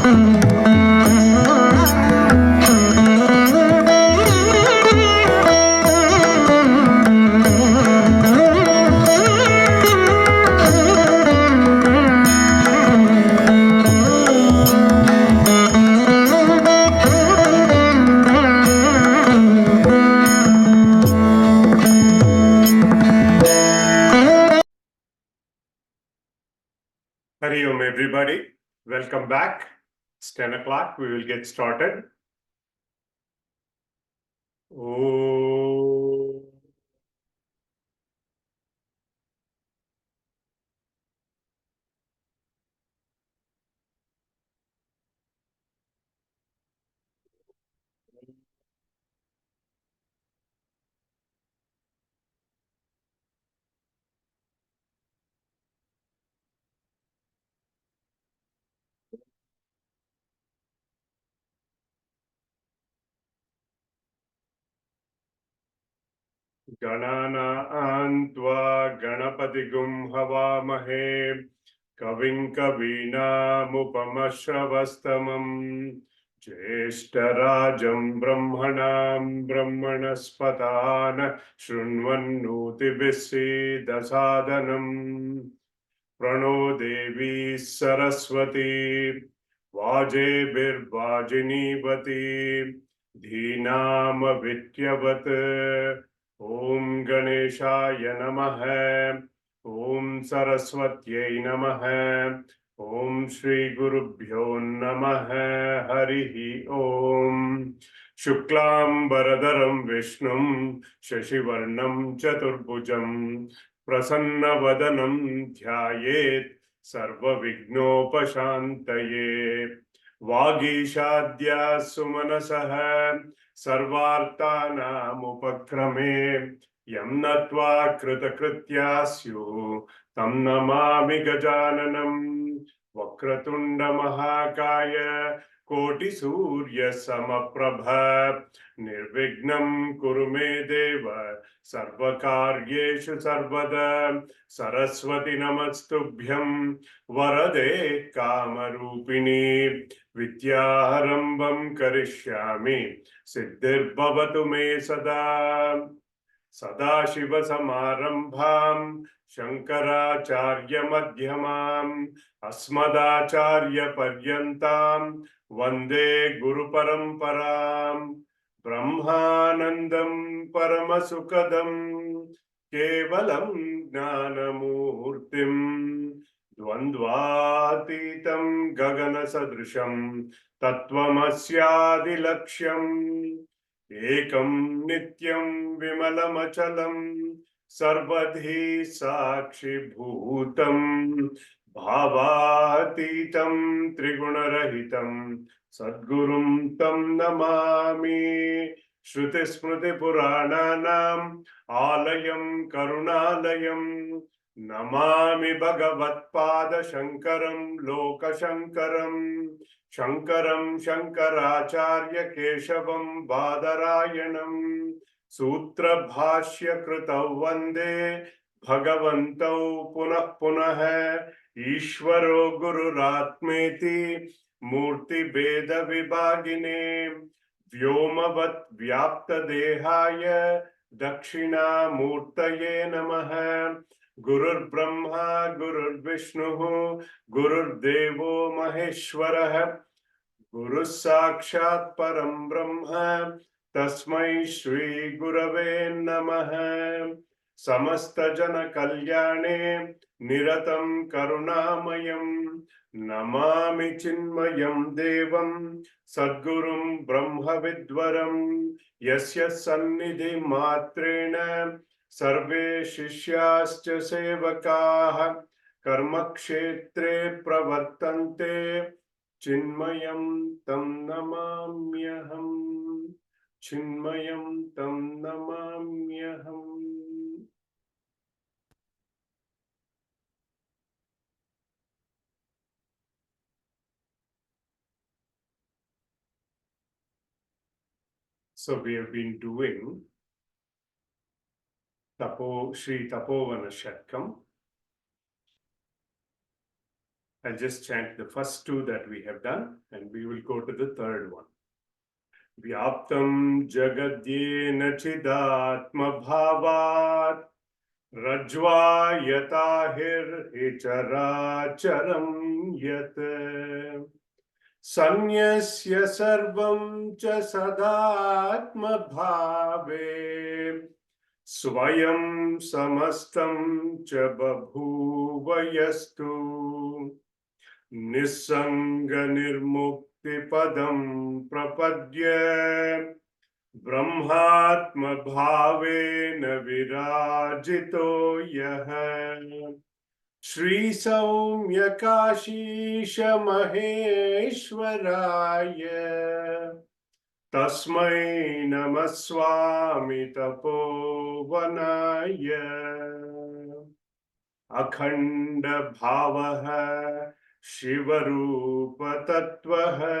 Hari Om, everybody. Welcome back. It's 10 o'clock. We will get started. Oh. Ganana Antva Ganapatigum Havamahe Kavim Kavina Mupamashavastamam Jeshtarajam Brahmanam Brahmanaspatana Shrunvannuti Visi Dasadanam Prano Devi Saraswati Vaje Birvajinivati Dhinam Vityavat Om Ganeshaya Namaha Om Saraswatyai Namaha Om Shri Gurubhyo Namaha Harihi Om Shuklam Baradaram Vishnum Shashivarnam Chaturbhujam Prasanna Vadanam Dhyayet Sarva Vignopashantaye Vagishadya Sumanasaha Sarvartanam Upakrame Yam Natva Kritakrityasyu Tam Namami Gajananam Vakratunda Mahakaya Koti Surya Samaprabha Nirvignam Kurume Deva Sarvakaryeshu Sarvada Saraswati Namastubhyam Varade Kamarupini Vidyaharambam Karishyami Siddhir Bhavatu Me Sada Sadashiva Samarambham Shankaracharya Madhyamam Asmadacharya Paryantam Vande Guru Paramparam Brahmanandam Paramasukadam Kevalam Jnanamurtim Dvandvatitam Gagana Sadrisham Tattvamasyadilaksham Ekam Nityam Vimalamachalam Sarvadhi Sakshi Bhutam Bhavatitam Trigunarahitam Sadgurum Tam Namami Shruti Smriti Purananam Alayam Karunalayam Namami Bhagavat Pada Shankaram Loka Shankaram Shankaram Shankaracharya Keshavam Badarayanam Sutra Bhashya Kritav Vande Bhagavantau Punah Punah Ishvaro Guru Ratmeti Murti Veda Vibhagine Vyomavat Vyapta Dehaya Dakshina Murtaye Namaha Gurur Brahma Gurur Vishnu Gurur Devo Maheshwarah Guru Sakshat Param Brahma Tasmai Shri Gurave Namaha Samasta Jana Kalyane Niratam Karunamayam Namami Chinmayam Devam Sadgurum Brahma Vidvaram Yasya Sannidhi Matrena Sarve Shishyascha Sevakaha Karma Kshetre Pravartante Chinmayam Tam Namamyaham Chinmayam Tam Namamyaham. So we have been doing Tapo Sri Tapovana Shatkam. I'll just chant the first two that we have done, and we will go to the third one. Vyaptam jagadyena chidatma bhavat rajva yatahir icharacharam yat sanyasya sarvam cha sadatma bhave swayam samastam cha babhuvayastu Nisanga nirmukti padam prapadya brahmatma bhavena virajito yaha Shri Saumya Kashisha Maheshwaraya Tasmai Namaswami Tapovanaya Akhanda Bhavaha Shivarupa Tattvaha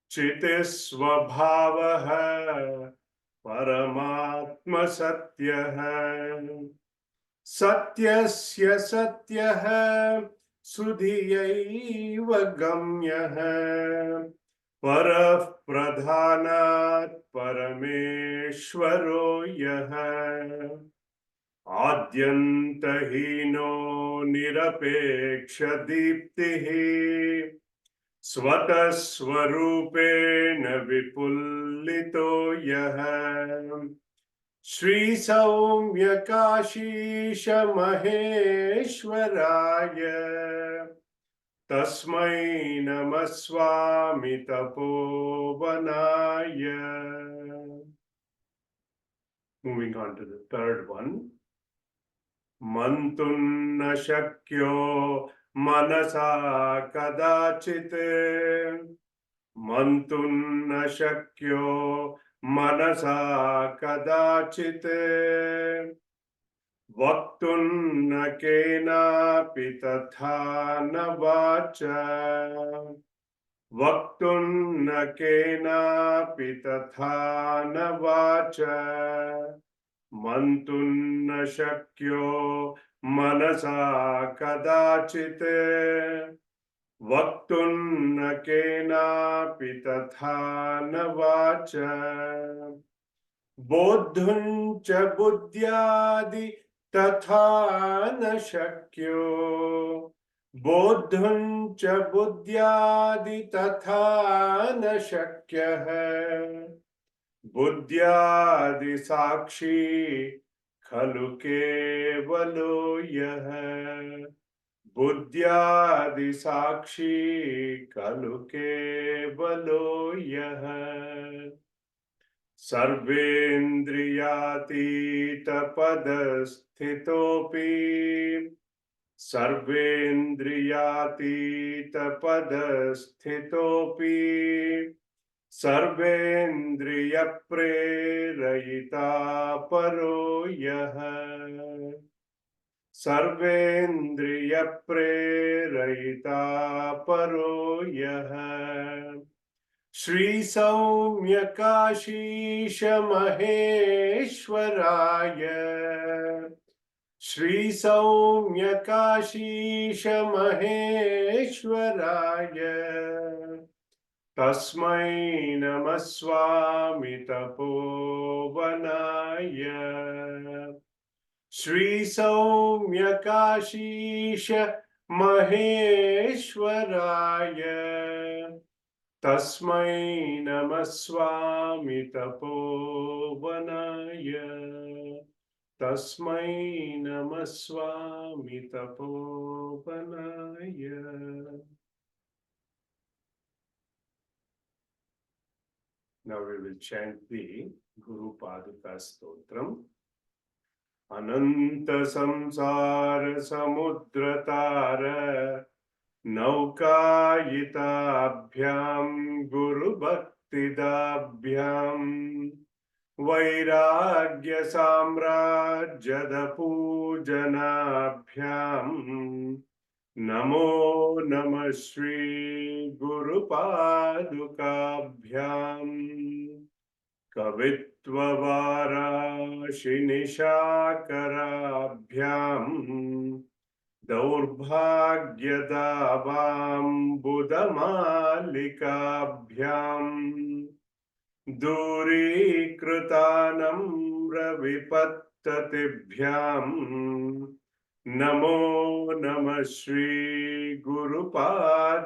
Chitisvabhavaha Paramatma Satyaha Satyasya Satyaha Sudhiyaiva Gamyaha Parah Pradhanat Parameshwaro Yaha Adyantahino Nirapeksha Diptihi Swataswarupena Vipullito Yaha Shri Saumya Kashisha Maheshwaraya Tasmai Namaswami Tapovanaya. Moving on to the third one. Mantunna Shakyo Manasa Kadachite Mantunna Shakyo Manasa Kadachite Vaktunna Kena Pitatha Navacha Vaktunna Kena Pitatha Navacha Mantunna Shakyo Manasa Kadachite Vaktunna Kena Pitatha Navacha Bodhuncha Buddhyadi Tatha Na Shakyo Bodhuncha Buddhyadi Tatha Na Shakyaha Buddhyadi Sakshi Khalu Kevalo Yaha Buddhyadi Sakshi Khalu Kevalo Yaha Sarvendriyatita padasthitopi Sarvendriyatita padasthitopi Sarvendriya prerayita paro yaha Sarvendriya prerayita paro yaha Shri Saumya Kashisha Maheshwaraya Shri Saumya Kashisha Maheshwaraya Tasmai Namaswami Tapovanaya Shri Saumya Kashisha Maheshwaraya Tasmai Namaswami Tapovanaya Tasmai Namaswami Tapovanaya. Now we will chant the Guru Paduka Stotram. Ananta Samsara Samudratara Naukayita Guru Bhaktidabhyam Vairagya Samrajyada Pujanabhyam Namo Namah Shri Guru Padukabhyam Kavitvavara Shinishakarabhyam दौर्भाग्यदावाम्बुदमालिकाभ्याम् दूरीकृतानम्रविपत्ततिभ्याम् नमो नमः श्री गुरुपादुकाभ्याम्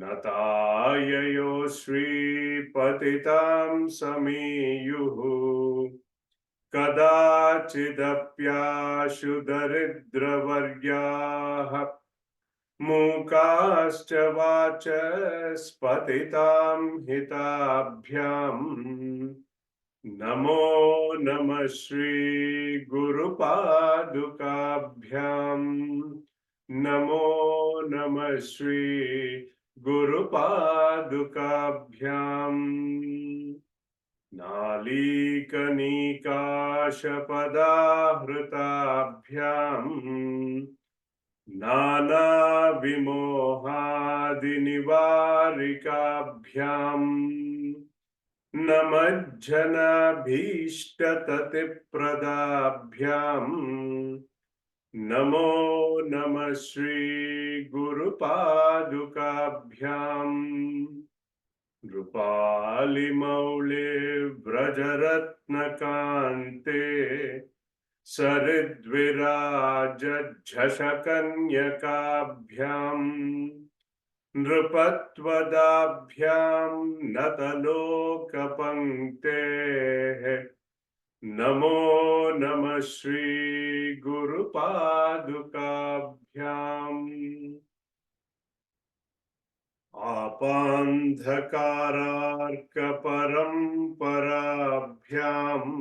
नताययो श्रीपतितां समीयुः कदाचिदप्याशु दरिद्रवर्याः मूकाश्च वाचस्पतितां हिताभ्याम् नमो नमः श्री गुरुपादुकाभ्याम् नमो नमः श्री गुरुपादुकाभ्याम् नालीकनिकाशपदाहृताभ्याम् नानाविमोहादिनिवारिकाभ्याम् नमज्जनाभीष्टततिप्रदाभ्याम् नमो नमः श्री गुरुपादुकाभ्याम् नृपालिमौले व्रजरत्नकान्ते सरिद्विराजझषकन्यकाभ्याम् नृपत्वदाभ्याम् नतलोकपङ्क्तेः नमो नमः श्री गुरुपादुकाभ्याम् आपान्धकारार्कपरम्पराभ्याम्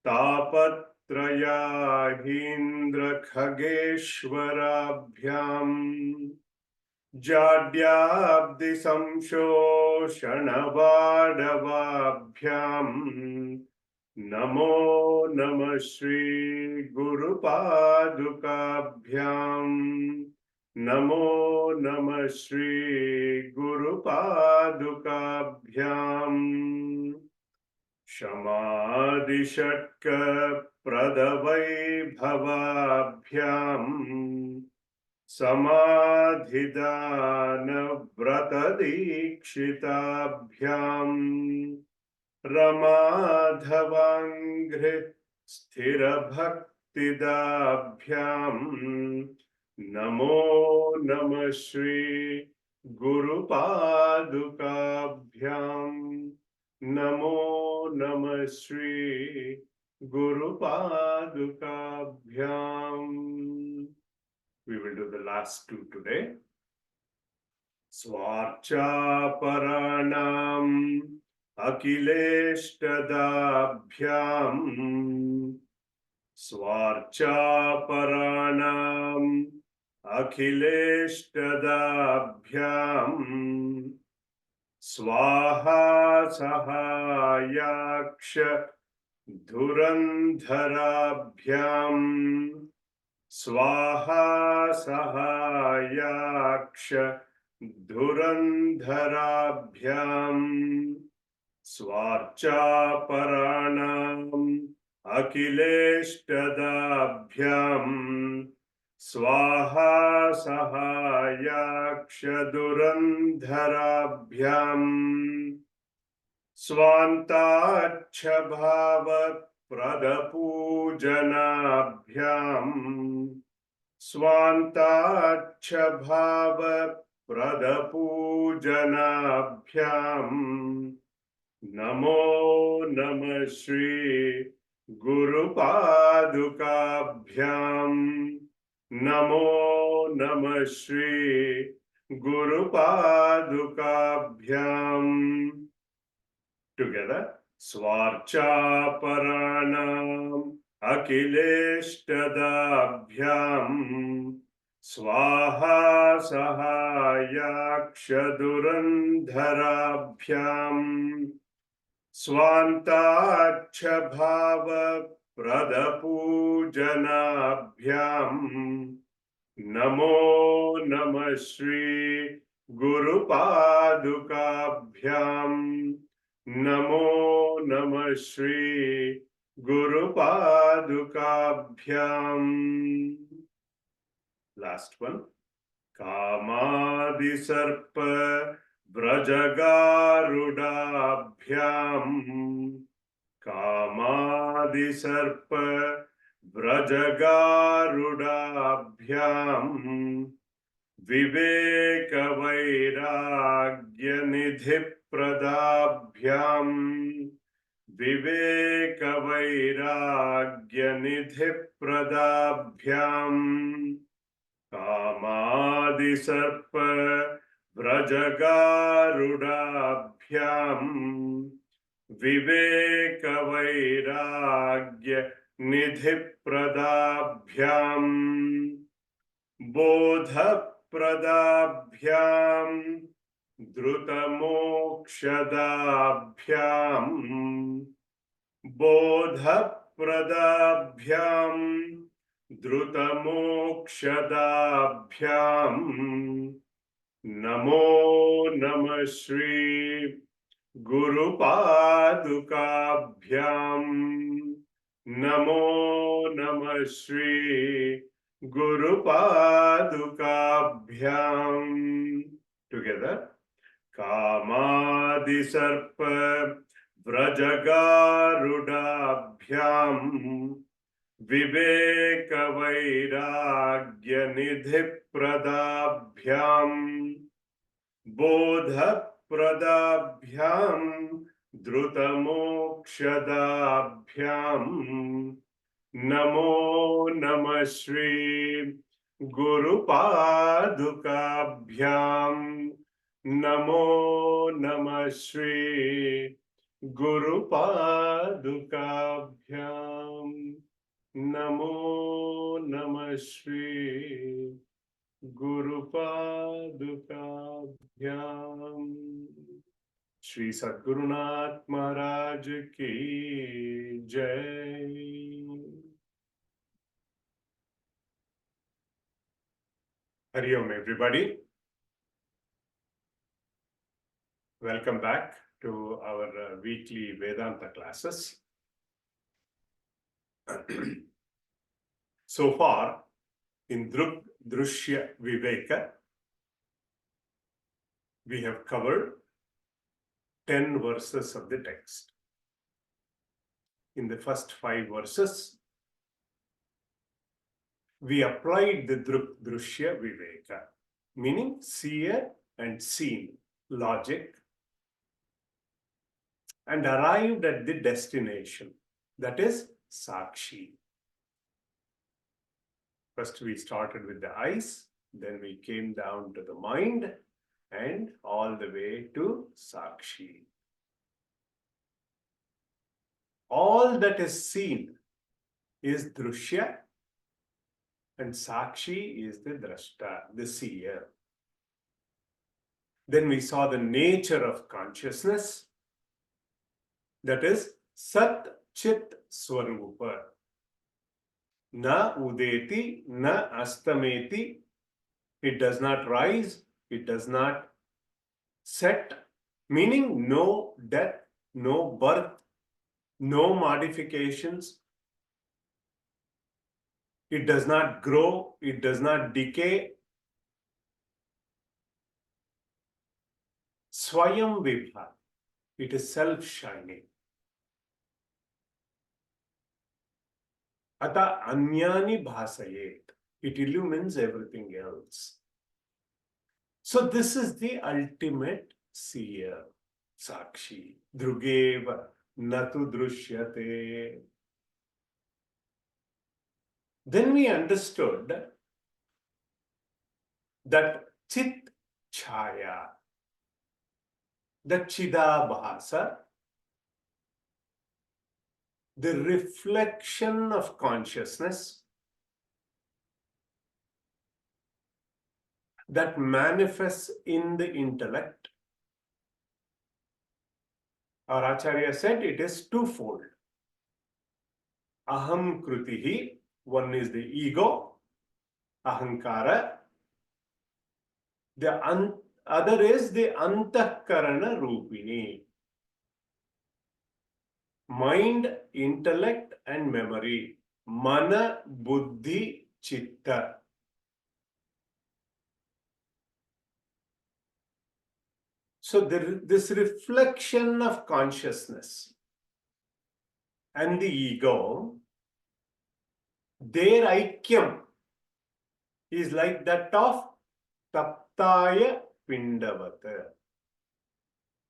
तापत्रयाहीन्द्रखगेश्वराभ्याम् जाड्याब्धिसंशोषणवाडवाभ्याम् नमो नमः श्री गुरुपादुकाभ्याम् नमो नमः श्री गुरुपादुकाभ्याम् क्षमादिषट्क प्रदवैभवाभ्याम् समाधिदान व्रतदीक्षिताभ्याम् रमाधवाङ्घ्रि स्थिरभक्तिदाभ्याम् नमो नमः श्री गुरुपादुकाभ्याम् नमो नमः Shri गुरुपादुकाभ्याम्. We will do the last two today. Swarchaparanam akileshtadabhyam Swarchaparanam akileshtadabhyam Swaha sahayaksha dhurandharabhyam Swaha sahayaksha dhurandharabhyam Swarchaparanam akileshtadabhyam Swaha sahayaksha dhurandharabhyam Swantacha bhava pradapoojanabhyam Swantacha bhava pradapoojanabhyam Namo Namah Shri Gurupadukabhyam Namo Namah Shri Gurupadukabhyam. Together, Swarchaparanam akileshtadabhyam Swaha sahayaksha dhurandharabhyam Swantacha bhava pradapoojanabhyam Namo Namah Shri Gurupadukabhyam Namo Namah Shri Gurupadukabhyam. padukabhyam. Last one. Kamadi sarpa vrajagarudabhyam. Kamadi sarpa vrajagarudabhyam. Viveka vairagya nidhi pradabhyam. Viveka vairagya nidhi pradabhyam. Kamadi sarpa vrajagarudabhyam. Viveka vairagya nidhi pradabhyam. Bodha pradabhyam. Drutamokshadabhyam. Bodha pradabhyam. Drutamokshadabhyam. Namo Namah Shri Guru Padukabhyam. Namo Namah Shri Guru Padukabhyam. Together. Kamadi sarpa vrajagarudabhyam. Viveka vairagya nidhi pradabhyam. Bodha pradabhyam. Drutamokshadabhyam. Namo Namah Shri Guru Padukabhyam. Namo Namah Shri Guru Padukabhyam. Namo Namah Shri Guru Padukabhyam. Shri Sadgurunath Maharaj Ki Jai. Hari Om, everybody. Welcome back to our weekly Vedanta classes. So far, in Drg Drshya Viveka, we have covered 10 verses of the text. In the first 5 verses, we applied the Drg Drshya Viveka, meaning seer and seen logic, and arrived at the destination, that is Sakshi. First we started with the eyes, then we came down to the mind, and all the way to Sakshi. All that is seen is Drshya, and Sakshi is the Drashta, the seer. Then we saw the nature of consciousness, that is Sat Chit Swarupa. Na udeti, na astameti. It does not rise, it does not set, meaning no death, no birth, no modifications. It does not grow, it does not decay. Swayam Vibha, it is self-shining. Ata anyani bhasayet, it illumines everything else. So this is the ultimate seer, Sakshi. Drugeva natu drushyate. Then we understood that Chit Chaya, the Chidabhasa, the reflection of consciousness that manifests in the intellect. Our Acharya said it is twofold. Aham krutihi, one is the ego, ahankara. The other is the antahkarana rupini. Mind, intellect, and memory. mana, buddhi, chitta. So this reflection of consciousness and the ego, their aikyam is like that of taptaya pindavata.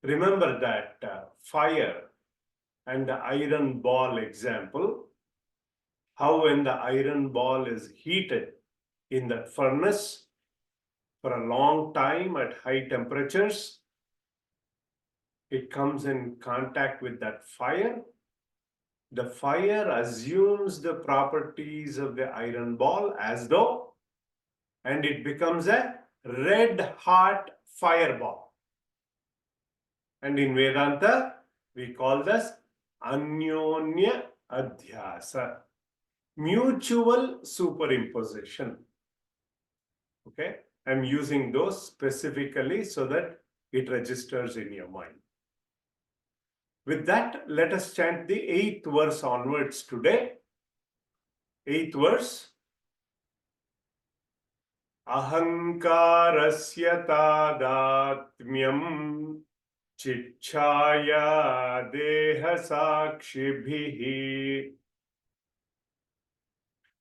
Remember that fire and the iron ball example, how when the iron ball is heated in that furnace for a long time at high temperatures, it comes in contact with that fire. The fire assumes the properties of the iron ball as though, and it becomes a red hot fireball. And in Vedanta, we call this Anyonya Adhyasa, mutual superimposition. Okay, I'm using those specifically so that it registers in your mind. With that, let us chant the 8th verse onwards today. 8th verse. Ahankarasya tadatmyam chichaya deha sakshibhihi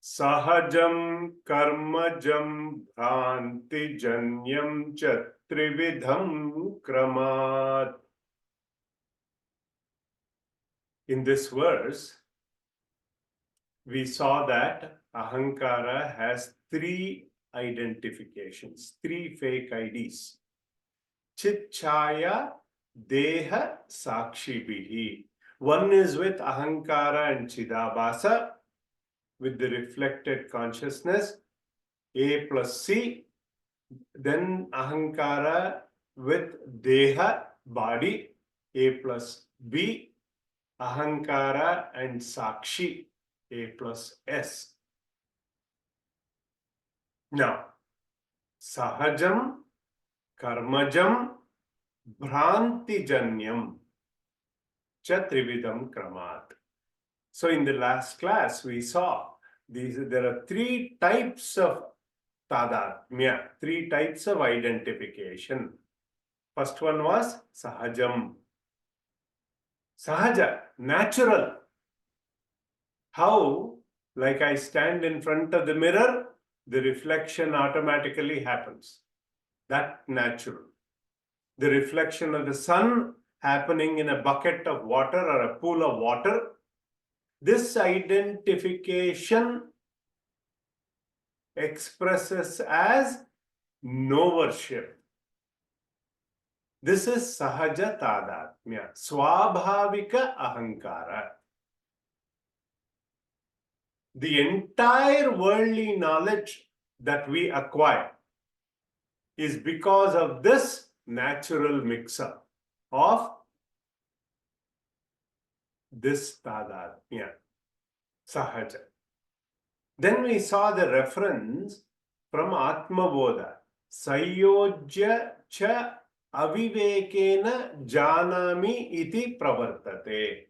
sahajam karmajam bhrantijanyam chatrividham kramat. In this verse, we saw that Ahankara has 3 identifications, 3 fake IDs. Chit Chaya Deha Sakshibhihi. One is with Ahankara and Chidabhasa, with the reflected consciousness, A plus C. Then Ahankara with Deha, body, A plus B. Ahankara and Sakshi, A plus S. Now, Sahajam, Karmajam, Bhrantijanyam, Chatrividam Kramat. So in the last class, we saw there are 3 types of tadatmya, 3 types of identification. First one was Sahajam. Sahaja, natural. How? Like I stand in front of the mirror, the reflection automatically happens. That natural. The reflection of the sun happening in a bucket of water or a pool of water. This identification expresses as no worship. This is Sahaja Tadatmya, Swabhavika Ahankara. The entire worldly knowledge that we acquire is because of this natural mix-up of this Tadatmya, Sahaja. Then we saw the reference from Atma Bodha, Sayojya cha avivekena janami iti pravartate.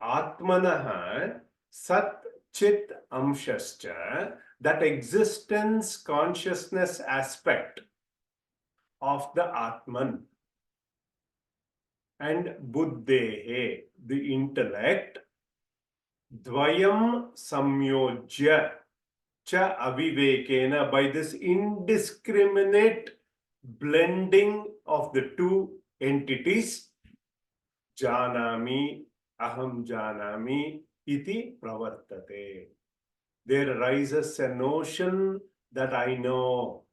Atmanaha sat chit amshascha, that existence consciousness aspect of the Atman, and buddhehe, the intellect, dvayam samyojya cha avivekena, by this indiscriminate blending of the 2 entities, janami, aham janami iti pravartate. There arises a notion that I know.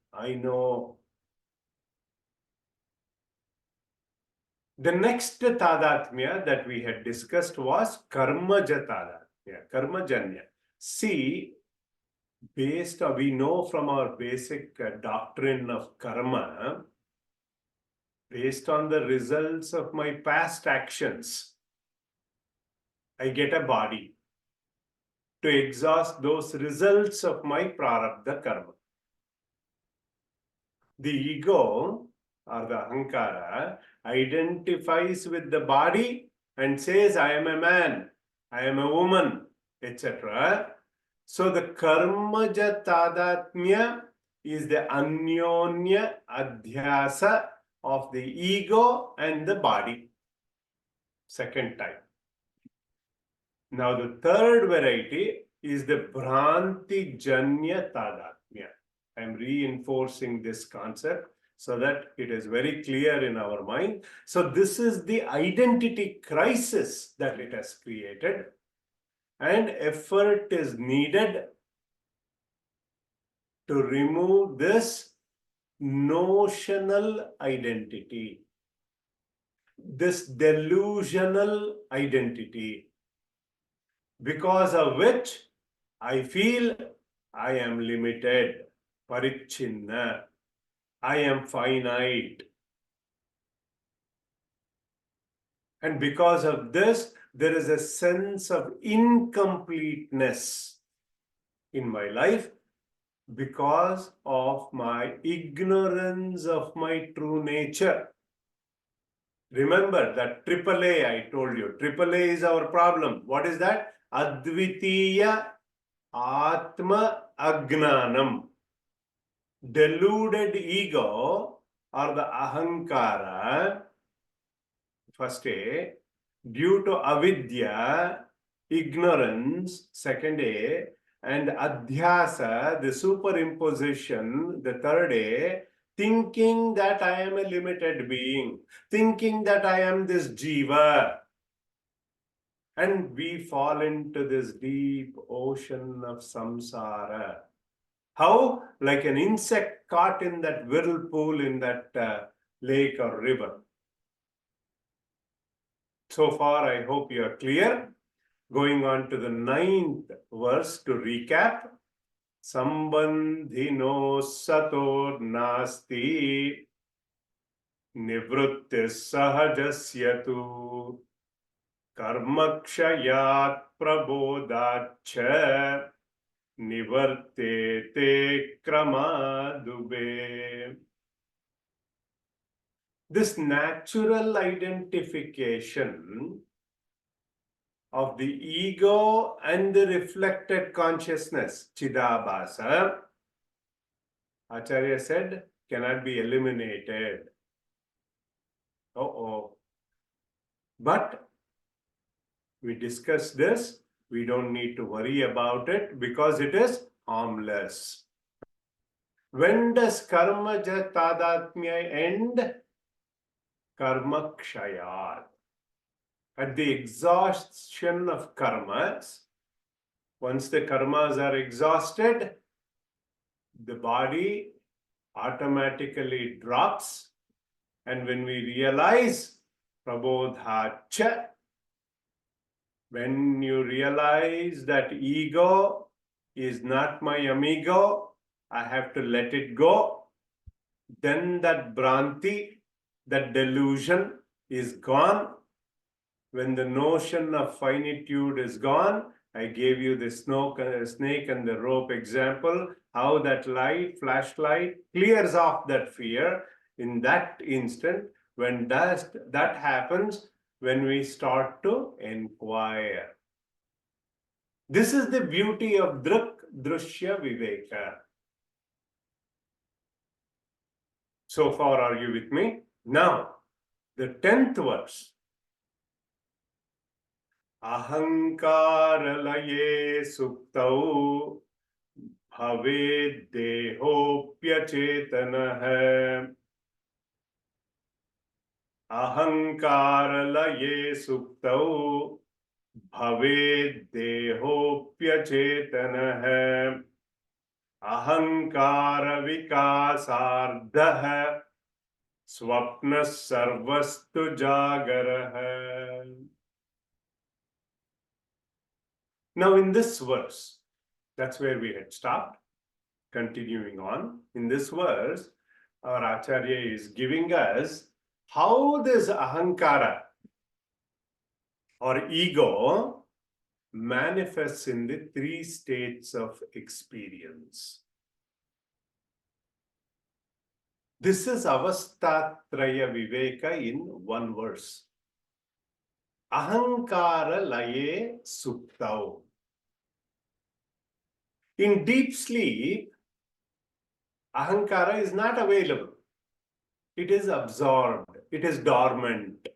The next tadatmya that we had discussed was karmaja tadatmya, karmajanya. See, we know from our basic doctrine of karma, based on the results of my past actions, I get a body to exhaust those results of my prarabdha karma. The ego or the ahankara identifies with the body and says, I am a man, I am a woman, etc. So the karmaja tadatmya is the anyonya adhyasa of the ego and the body. Second type. Now the third variety is the Bhranti Janya Tadatmya. I am reinforcing this concept so that it is very clear in our mind. So this is the identity crisis that it has created, and effort is needed to remove this notional identity, this delusional identity, because of which I feel I am limited, parichinna, I am finite. And because of this, there is a sense of incompleteness in my life because of my ignorance of my true nature. Remember that AAA I told you. AAA is our problem. What is that? Advitiya Atma Agnanam. Deluded ego or the ahankara, first A, due to avidya, ignorance, second A, and adhyasa, the superimposition, the third A, thinking that I am a limited being, thinking that I am this jiva. And we fall into this deep ocean of samsara. How? Like an insect caught in that whirlpool in that lake or river. So far, I hope you are clear. Going on to the 9th verse to recap. Sambandhino sator nasti nivrittis sahajasyatu karmakshayat prabodhacha nivartete kramadube. This natural identification of the ego and the reflected consciousness, Chidabhasa, Acharya said, cannot be eliminated. But we discussed this. We don't need to worry about it because it is harmless. When does karma tadatmya end? Karma kshayat. At the exhaustion of karmas, once the karmas are exhausted, the body automatically drops. And when we realize prabodhacha, when you realize that ego is not my amigo, I have to let it go, then that bhranti, that delusion is gone. When the notion of finitude is gone, I gave you the snake and the rope example, how that light, flashlight, clears off that fear. In that instant, when that happens, when we start to inquire. This is the beauty of Drg Drshya Viveka. So far, are you with me? Now, the 10th verse. Ahankaralaye suktau bhaved dehopyachetanah. Ahankaralaye suktau bhaved dehopyachetanah. Ahankara vikasardhah swapna sarvastu jagarah. Now in this verse, that's where we had stopped. Continuing on, in this verse, our Acharya is giving us how this ahankara or ego manifests in the 3 states of experience. This is avastatraya viveka in one verse. Ahankara laye suptau. In deep sleep, ahankara is not available. It is absorbed. It is dormant.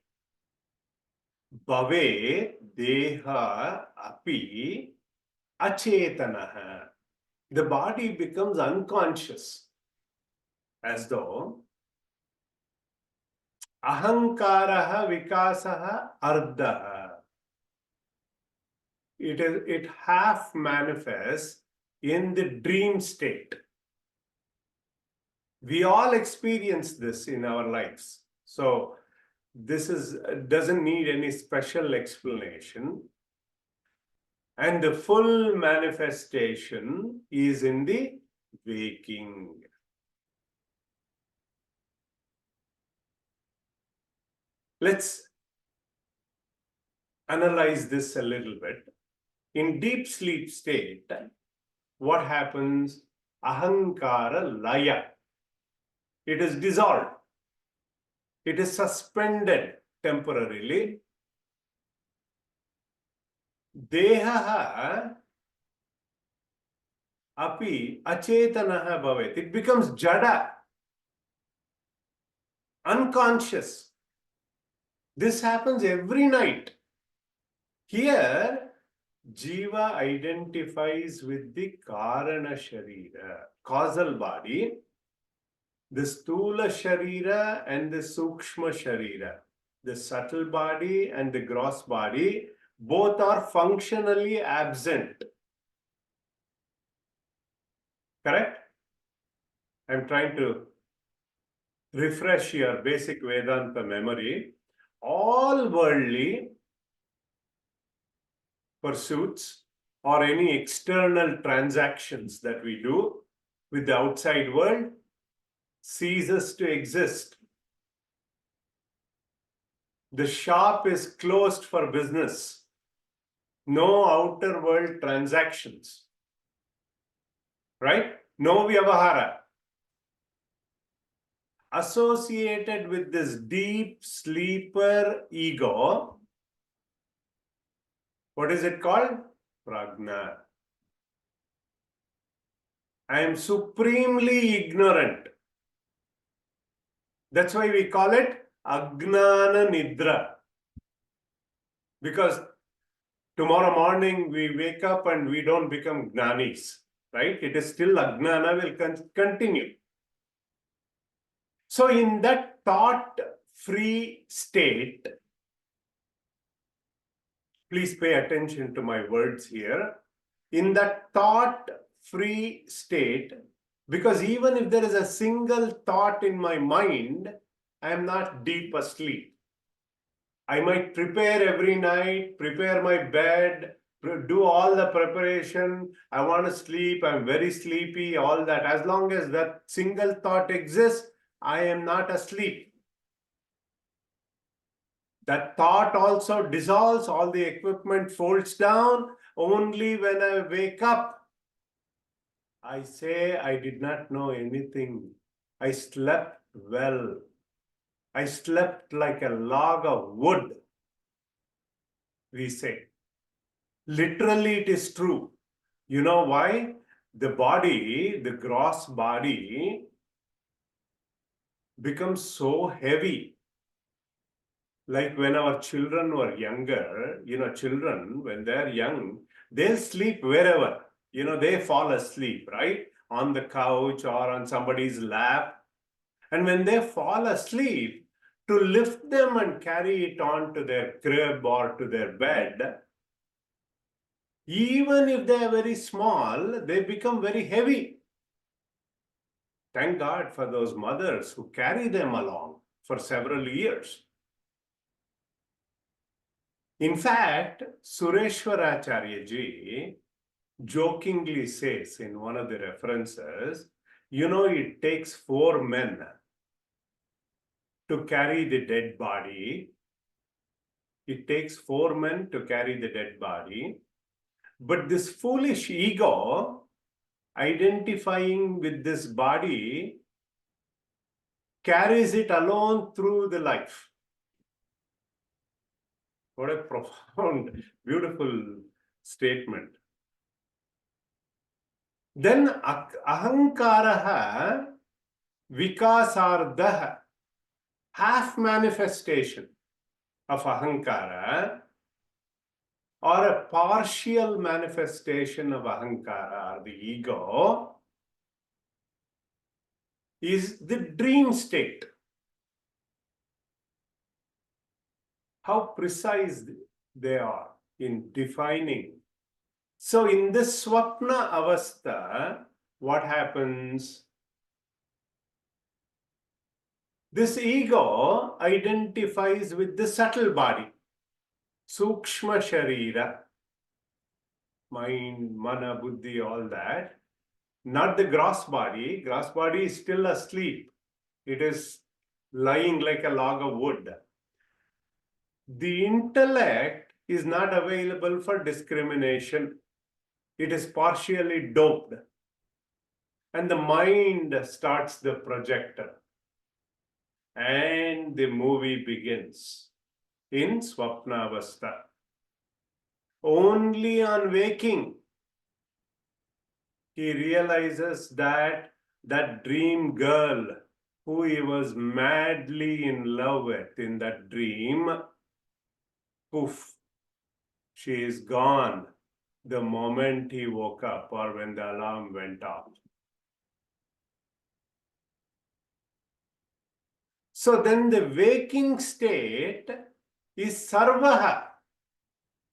Bhave deha api achetanaha. The body becomes unconscious, as though ahankaraha vikasaha ardaha. It half manifests in the dream state. We all experience this in our lives. So this doesn't need any special explanation. And the full manifestation is in the waking. Let's analyze this a little bit. In deep sleep state, what happens? Ahankara laya. It is dissolved. It is suspended temporarily. Dehaha api achetanaha bhavet. It becomes jada, unconscious. This happens every night. Here, Jiva identifies with the Karana Sharira, causal body, the Stula Sharira and the Sukshma Sharira, the subtle body and the gross body, both are functionally absent. Correct? I'm trying to refresh your basic Vedanta memory. All worldly pursuits or any external transactions that we do with the outside world ceases to exist. The shop is closed for business. No outer world transactions. Right? No vyavahara. Associated with this deep sleeper ego, what is it called? Prajna. I am supremely ignorant. That's why we call it Ajnana Nidra. Because tomorrow morning we wake up and we don't become Jnanis. Right? It is still Ajnana will continue. So in that thought-free state, please pay attention to my words here. In that thought-free state, because even if there is a single thought in my mind, I am not deep asleep. I might prepare every night, prepare my bed, do all the preparation. I want to sleep, I'm very sleepy, all that. As long as that single thought exists, I am not asleep. That thought also dissolves, all the equipment folds down. Only when I wake up, I say I did not know anything. I slept well. I slept like a log of wood, we say. Literally, it is true. You know why? The body, the gross body, becomes so heavy. Like when our children were younger, children, when they're young, they'll sleep wherever. They fall asleep, right? On the couch or on somebody's lap. And when they fall asleep, to lift them and carry it on to their crib or to their bed, even if they are very small, they become very heavy. Thank God for those mothers who carry them along for several years. In fact, Sureshwaracharya ji jokingly says in one of the references, it takes 4 men to carry the dead body. It takes 4 men to carry the dead body. But this foolish ego, identifying with this body, carries it alone through the life. What a profound, beautiful statement. Then ahankaraha vikasardah, half manifestation of ahankara or a partial manifestation of ahankara or the ego is the dream state. How precise they are in defining. So in this swapna avastha, what happens? This ego identifies with the subtle body, sukshma sharira, mind, mana, buddhi, all that. Not the gross body. Gross body is still asleep. It is lying like a log of wood. The intellect is not available for discrimination. It is partially doped. And the mind starts the projector. And the movie begins in swapna avastha. Only on waking, he realizes that that dream girl who he was madly in love with in that dream, poof, she is gone the moment he woke up or when the alarm went off. So then the waking state is sarvaha,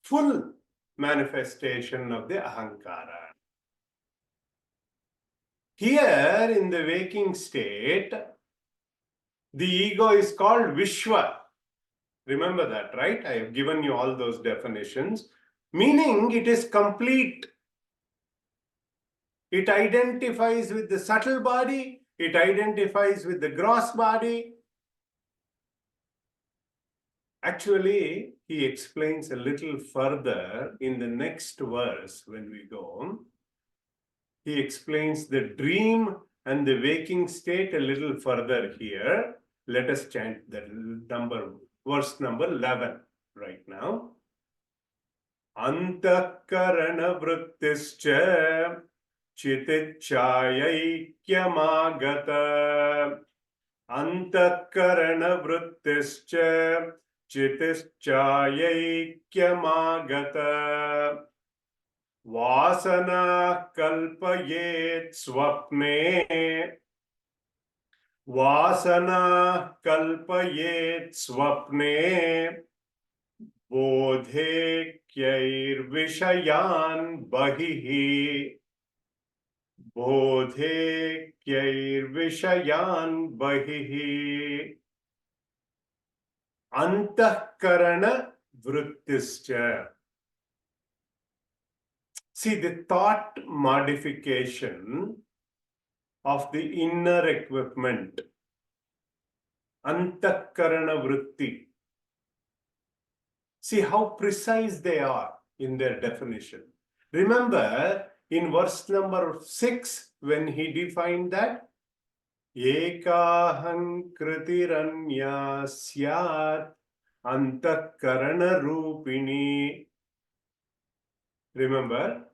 full manifestation of the ahankara. Here in the waking state, the ego is called Vishwa. Remember that, right? I have given you all those definitions. Meaning it is complete. It identifies with the subtle body. It identifies with the gross body. Actually, he explains a little further in the next verse when we go. He explains the dream and the waking state a little further here. Let us chant the verse number 11 right now. Antakarana vrittischa chitichayaikyamagata. Antakarana vrittischa chitichayaikyamagata. Vasana kalpayet swapne. Vasana kalpayet swapne. Bodhe kyair vishayan bahihi. Bodhe kyair vishayan bahihi. Antahkarana vrittischa. See, the thought modification of the inner equipment. Antahkarana vritti. See how precise they are in their definition. Remember in verse number 6 when he defined that Ekaham kritiranya syat antakarana rupini. Remember,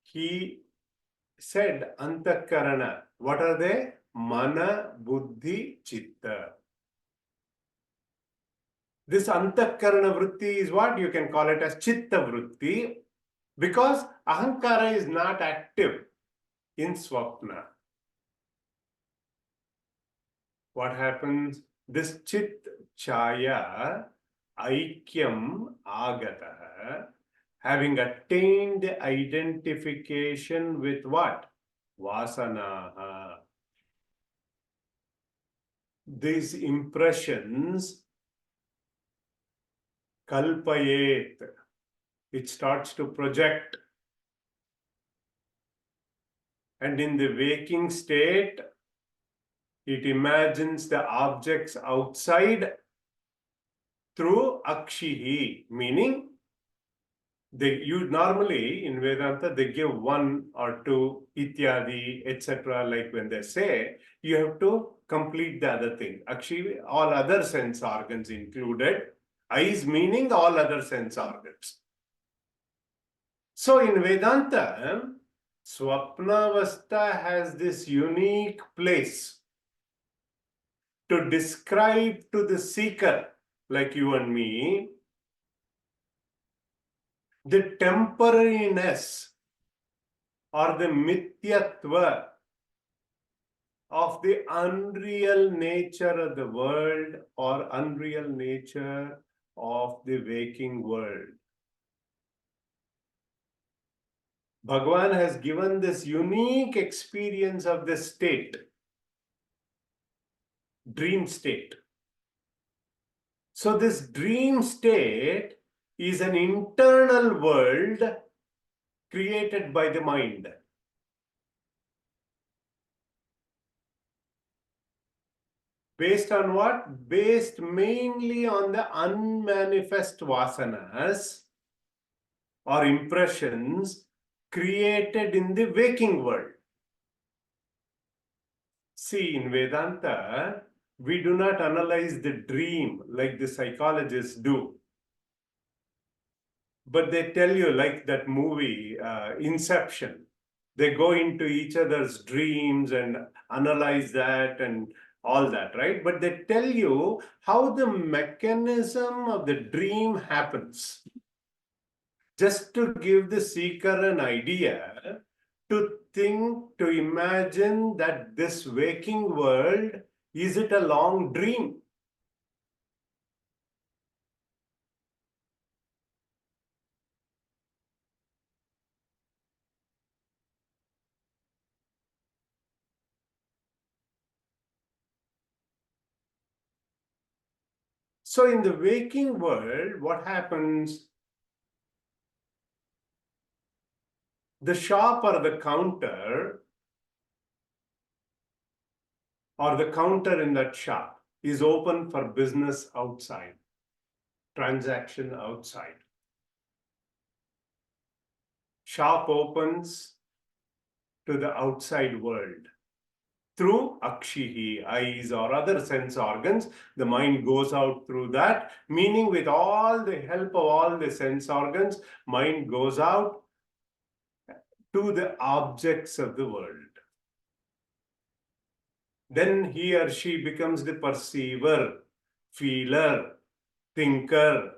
he said antakarana. What are they? Mana, buddhi, chitta. This antakarana vritti is what? You can call it as chitta vritti because ahankara is not active in swapna. What happens? This chit chaya aikyam agataha, having attained identification with what? Vasana. These impressions kalpayet. It starts to project. And in the waking state, it imagines the objects outside through akshihi, meaning normally in Vedanta they give one or two ityadi, etc. Like when they say, you have to complete the other thing. Akshihi, all other sense organs included. Eyes meaning all other sense organs. So in Vedanta, Swapnavastha has this unique place to describe to the seeker, like you and me, the temporariness or the mithyatva of the unreal nature of the world or unreal nature of the waking world. Bhagavan has given this unique experience of the state, dream state. So this dream state is an internal world created by the mind. Based on what? Based mainly on the unmanifest vasanas or impressions created in the waking world. See, in Vedanta, we do not analyze the dream like the psychologists do. But they tell you, like that movie, Inception, they go into each other's dreams and analyze that and all that, right? But they tell you how the mechanism of the dream happens. Just to give the seeker an idea, to think, to imagine that this waking world, is it a long dream? So in the waking world, what happens? The shop or the counter in that shop is open for business outside, transaction outside. Shop opens to the outside world through akshihi, eyes or other sense organs. The mind goes out through that, meaning with all the help of all the sense organs, mind goes out to the objects of the world. Then he or she becomes the perceiver, feeler, thinker.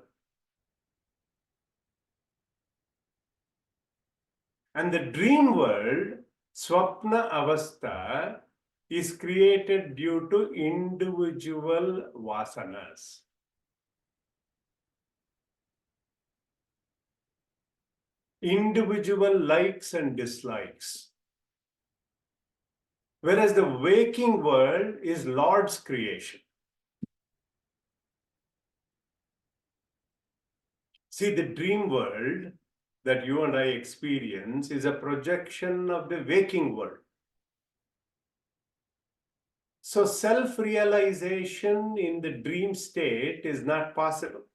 And the dream world, Swapna Avastha, is created due to individual vasanas. Individual likes and dislikes. Whereas the waking world is Lord's creation. See, the dream world that you and I experience is a projection of the waking world. So self-realization in the dream state is not possible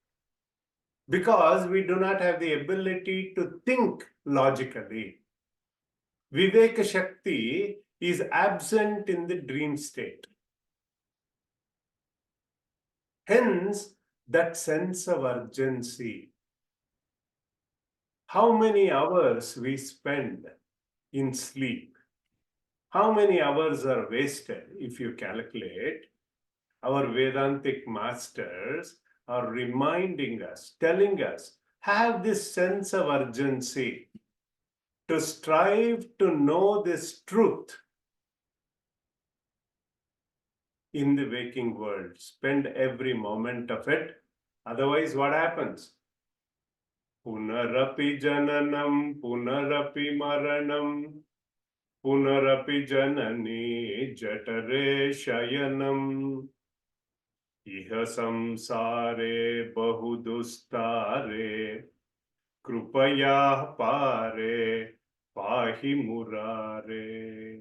because we do not have the ability to think logically. Viveka Shakti is absent in the dream state. Hence, that sense of urgency. How many hours we spend in sleep? How many hours are wasted if you calculate? Our Vedantic masters are reminding us, telling us, have this sense of urgency to strive to know this truth in the waking world. Spend every moment of it. Otherwise, what happens? Punarapi jananam, punarapi maranam, punarapi janani jatare shayanam. Iha samsare bahudustare, krupaya pare, pahi murare.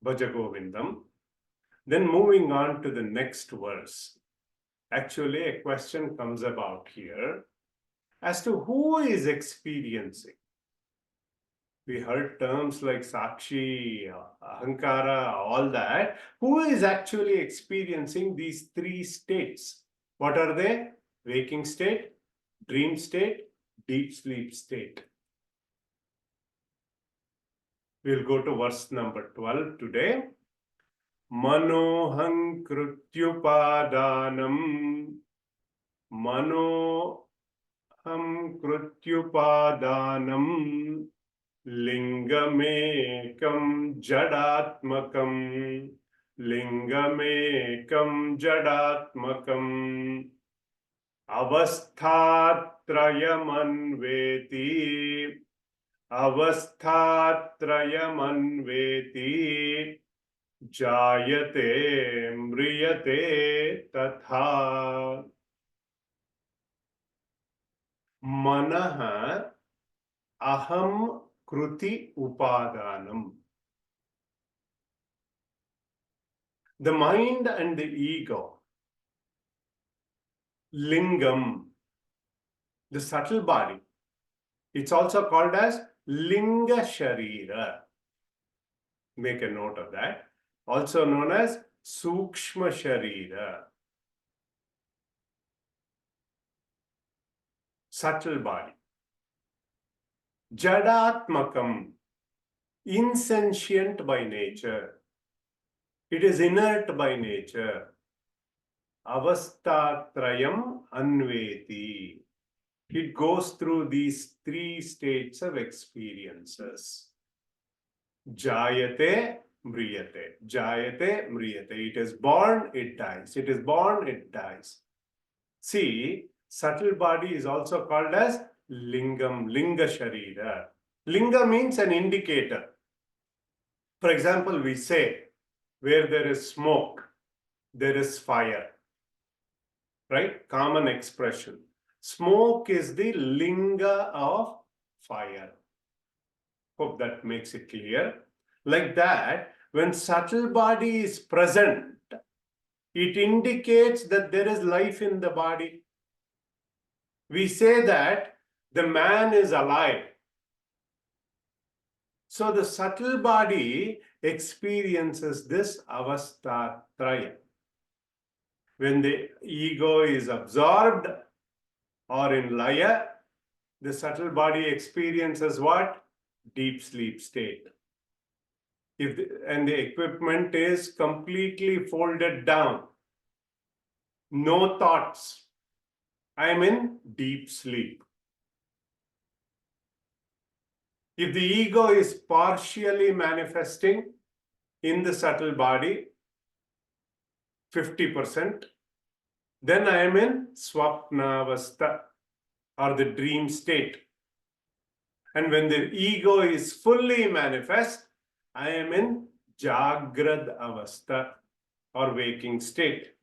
Bhaja Govindam. Then moving on to the next verse. Actually, a question comes about here as to who is experiencing. We heard terms like Sakshi, Ahankara, all that. Who is actually experiencing these three states? What are they? Waking state, dream state, deep sleep state. We'll go to verse number 12 today. Manoham krutyupadanam. Manoham krutyupadanam. Lingamekam jadatmakam. Lingamekam jadatmakam. Avasthatrayamanveti. Avasthatrayamanveti. Jayate mriyate tatha. Manaha aham kruti upadanam. The mind and the ego, lingam, the subtle body, it's also called as linga sharira. Make a note of that. Also known as sukshma sharira. Subtle body. Jadatmakam, insentient by nature. It is inert by nature. Avastatrayam anveti. It goes through these three states of experiences. Jayate, mriyate. Jayate, mriyate. It is born, it dies. It is born, it dies. See, subtle body is also called as lingam, linga sharira. Linga means an indicator. For example, we say, where there is smoke, there is fire. Right? Common expression. Smoke is the linga of fire. Hope that makes it clear. Like that, when subtle body is present, it indicates that there is life in the body. We say that the man is alive. So the subtle body experiences this avastatraya. When the ego is absorbed or in laya, the subtle body experiences what? Deep sleep state. And the equipment is completely folded down. No thoughts. I am in deep sleep. If the ego is partially manifesting in the subtle body, 50%, then I am in swapnavastha or the dream state. And when the ego is fully manifest, I am in jagrad avastha or waking state.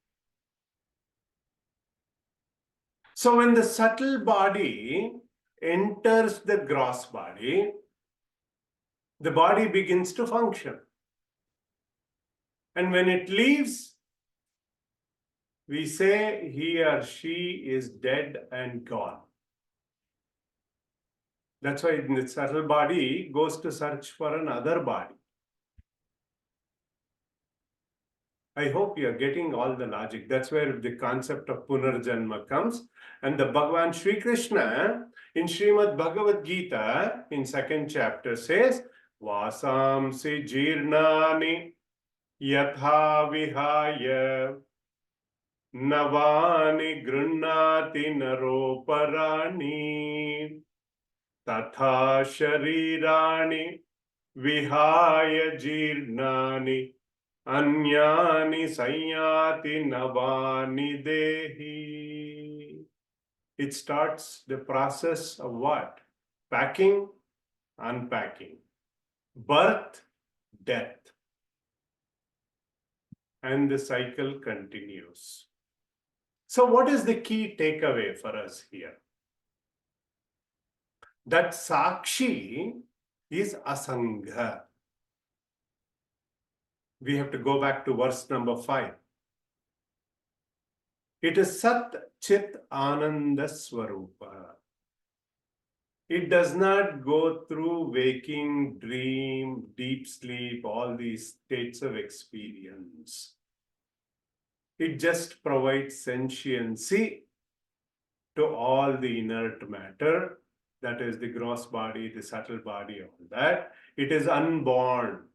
So when the subtle body enters the gross body, the body begins to function. And when it leaves, we say he or she is dead and gone. That's why the subtle body goes to search for another body. I hope you are getting all the logic. That's where the concept of Punarjanma comes. And the Bhagavan Sri Krishna in Srimad Bhagavad Gita in 2nd chapter says, Vasamsi jirnani yatha vihaya navani grunnati naroparani tatha sharirani vihaya jirnani anyani sanyati navani dehi. It starts the process of what? Packing, unpacking, birth, death. And the cycle continues. So what is the key takeaway for us here? That Sakshi is Asangha. We have to go back to verse number 5. It is Sat Chit Ananda Swarupa. It does not go through waking, dream, deep sleep, all these states of experience. It just provides sentiency to all the inert matter, that is the gross body, the subtle body, all that. It is unborn.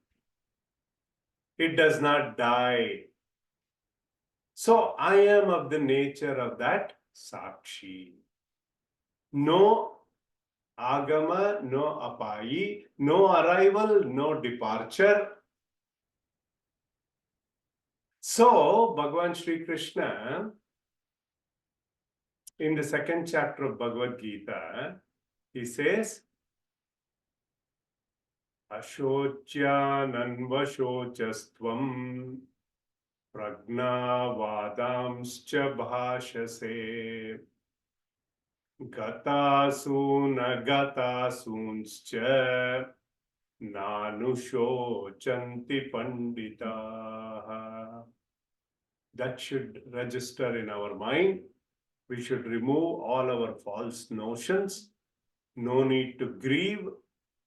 It does not die. So I am of the nature of that Sakshi. No agama, no apayi, no arrival, no departure. So Bhagavan Sri Krishna, in the second chapter of Bhagavad Gita, he says, Ashocyananvashocastvam pragnavadamscha bhashase gatasuna nanushocanti panditaha. That should register in our mind. We should remove all our false notions. No need to grieve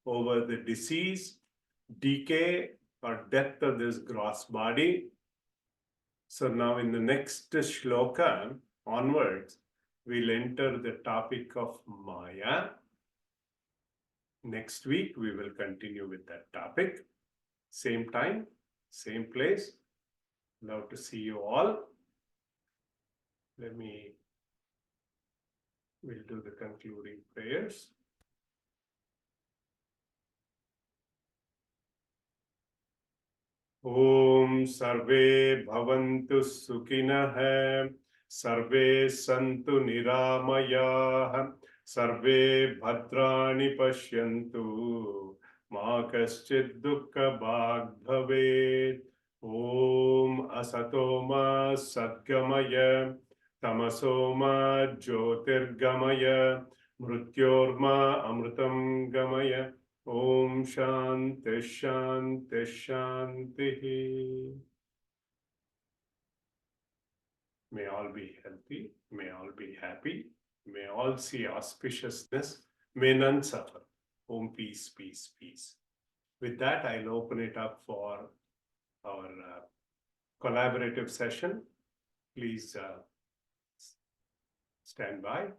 over the disease, decay, or death of this gross body. So now in the next shloka onwards, we'll enter the topic of Maya. Next week, we will continue with that topic. Same time, same place. Love to see you all. We'll do the concluding prayers. Om Sarve Bhavantu Sukhinah, Sarve Santu Niramayah, Sarve Bhadrani Pashyantu, Ma Kaschid Dukkha Bhag Bhavet. Om Asatoma Sadgamaya, Tamasoma Jyotirgamaya, Mrityorma Amritam Gamaya. Om Shanti Shanti Shanti. May all be healthy. May all be happy. May all see auspiciousness. May none suffer. Om peace, peace, peace. With that, I'll open it up for our collaborative session. Please stand by.